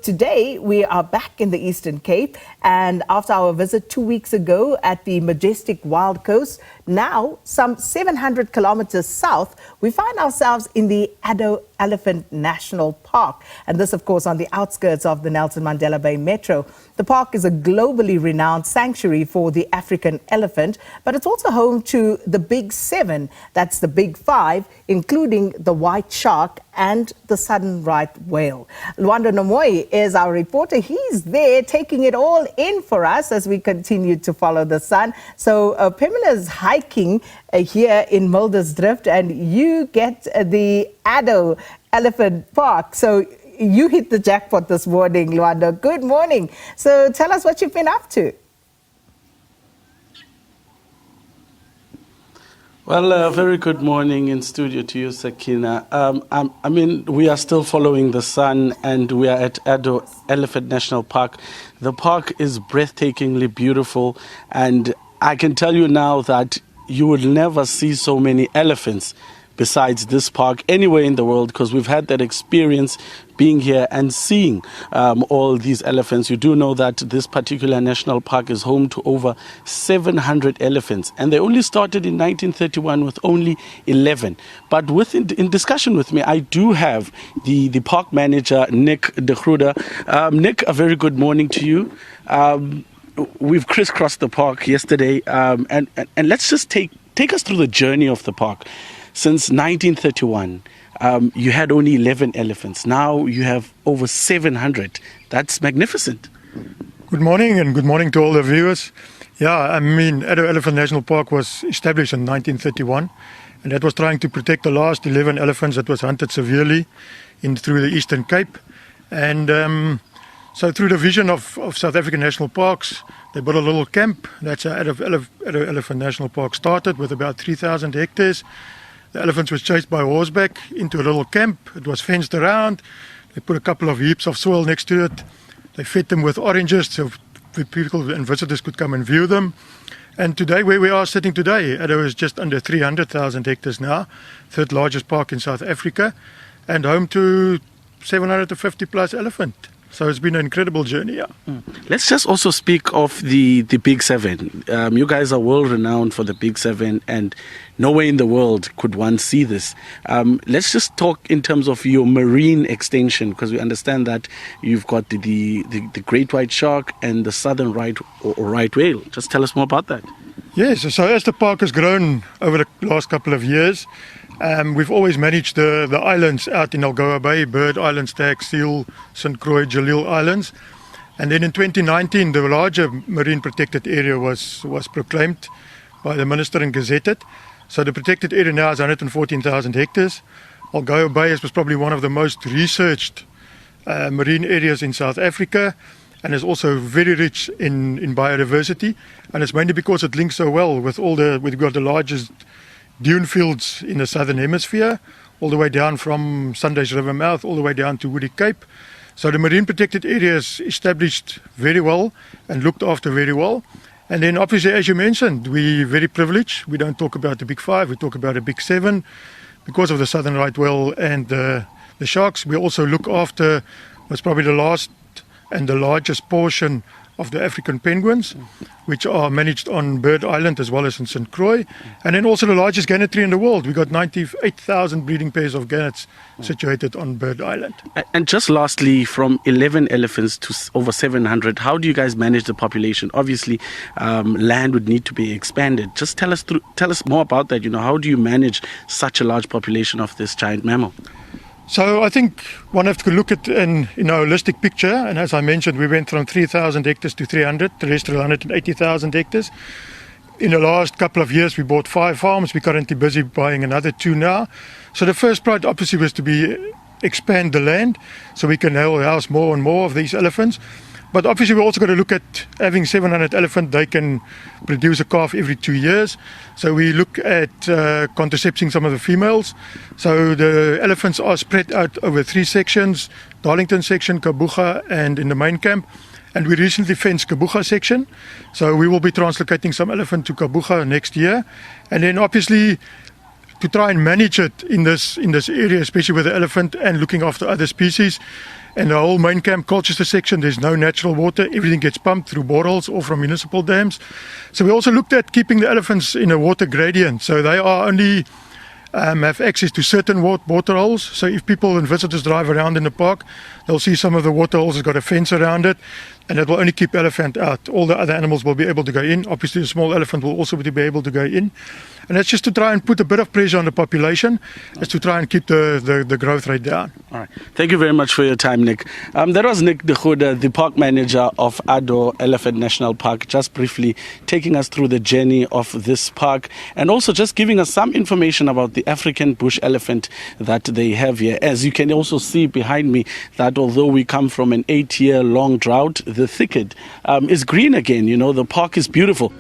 today we are back in the Eastern Cape, and after our visit 2 weeks ago at the majestic Wild Coast, now some 700 kilometers south, we find ourselves in the Addo Elephant National Park. And this, of course, on the outskirts of the Nelson Mandela Bay Metro. The park is a globally renowned sanctuary for the African elephant, but it's also home to the Big Seven, that's the Big Five, including the white shark and the southern right whale. Lwando Nomoyi is our reporter. He's there taking it all in for us as we continue to follow the sun. So Pamela's hiking here in Muldersdrift, and you get the Addo Elephant Park. So you hit the jackpot this morning, Lwando. Good morning. So tell us what you've been up to. Well, a very good morning in studio to you, Sakina. I mean, we are still following the sun, and we are at Addo Elephant National Park. The park is breathtakingly beautiful, and I can tell you now that you would never see so many elephants besides this park anywhere in the world, because we've had that experience being here and seeing all these elephants. You do know that this particular national park is home to over 700 elephants, and they only started in 1931 with only 11. But in discussion with me, I do have the park manager, Nick de Goede. Nick, a very good morning to you. We've crisscrossed the park yesterday, and let's just take us through the journey of the park. Since 1931, you had only 11 elephants. Now you have over 700. That's magnificent. Good morning, and good morning to all the viewers. Yeah, I mean, Addo Elephant National Park was established in 1931, and that was trying to protect the last 11 elephants that was hunted severely through the Eastern Cape. And so through the vision of South African national parks, they built a little camp. That's how Addo Elephant National Park started, with about 3,000 hectares. The elephants was chased by horseback into a little camp. It was fenced around. They put a couple of heaps of soil next to it. They fed them with oranges so people and visitors could come and view them. And today, where we are sitting today, Addo is just under 300,000 hectares now, third largest park in South Africa, and home to 750 plus elephant. So it's been an incredible journey, yeah. Let's just also speak of the Big Seven. You guys are world renowned for the Big Seven, and nowhere in the world could one see this. Let's just talk in terms of your marine extension, because we understand that you've got the great white shark and the southern right whale. Just tell us more about that. Yes, so as the park has grown over the last couple of years, we've always managed the islands out in Goede Bay, Bird Island, Stag, Seal, St. Croix, Jalil Islands. And then in 2019, the larger marine protected area was proclaimed by the minister and gazetted. So the protected area now is 114,000 hectares. Goede Bay was probably one of the most researched marine areas in South Africa, and is also very rich in biodiversity. And it's mainly because it links so well with we've got the largest dune fields in the southern hemisphere, all the way down from Sunday's River mouth, all the way down to Goede Cape. So the marine protected area is established very well and looked after very well. And then obviously, as you mentioned, we're very privileged. We don't talk about the Big Five, we talk about the Big Seven. Because of the southern right whale and the sharks, we also look after what's probably the last and the largest portion of the African penguins, which are managed on Bird Island as well as in St. Croix. And then also the largest gannetry in the world. We've got 98,000 breeding pairs of gannets situated on Bird Island. And just lastly, from 11 elephants to over 700, how do you guys manage the population? Obviously, land would need to be expanded. Just tell us more about that. How do you manage such a large population of this giant mammal? So I think one has to look at in a holistic picture, and as I mentioned, we went from 3,000 hectares to 300, terrestrial 180,000 hectares. In the last couple of years, we bought 5 farms. We're currently busy buying another 2 now. So the first priority obviously was to expand the land so we can house more and more of these elephants. But obviously we also got to look at having 700 elephants. They can produce a calf every 2 years. So we look at contracepting some of the females. So the elephants are spread out over 3 sections: Darlington section, Kabuga, and in the main camp. And we recently fenced Kabuga section. So we will be translocating some elephant to Kabuga next year. And then obviously to try and manage it in this area, especially with the elephant and looking after other species. And the whole main camp Colchester section, there's no natural water. Everything gets pumped through boreholes or from municipal dams. So we also looked at keeping the elephants in a water gradient. So they are only have access to certain water holes. So if people and visitors drive around in the park, they'll see some of the water holes has got a fence around it, and it will only keep elephant out. All the other animals will be able to go in. Obviously, the small elephant will also be able to go in. And that's just to try and put a bit of pressure on the population, is to try and keep the growth rate down. All right. Thank you very much for your time, Nick. That was Nick de Goede, the park manager of Addo Elephant National Park, just briefly taking us through the journey of this park and also just giving us some information about the African bush elephant that they have here. As you can also see behind me, that although we come from an 8-year long drought, the thicket is green again. You know, the park is beautiful.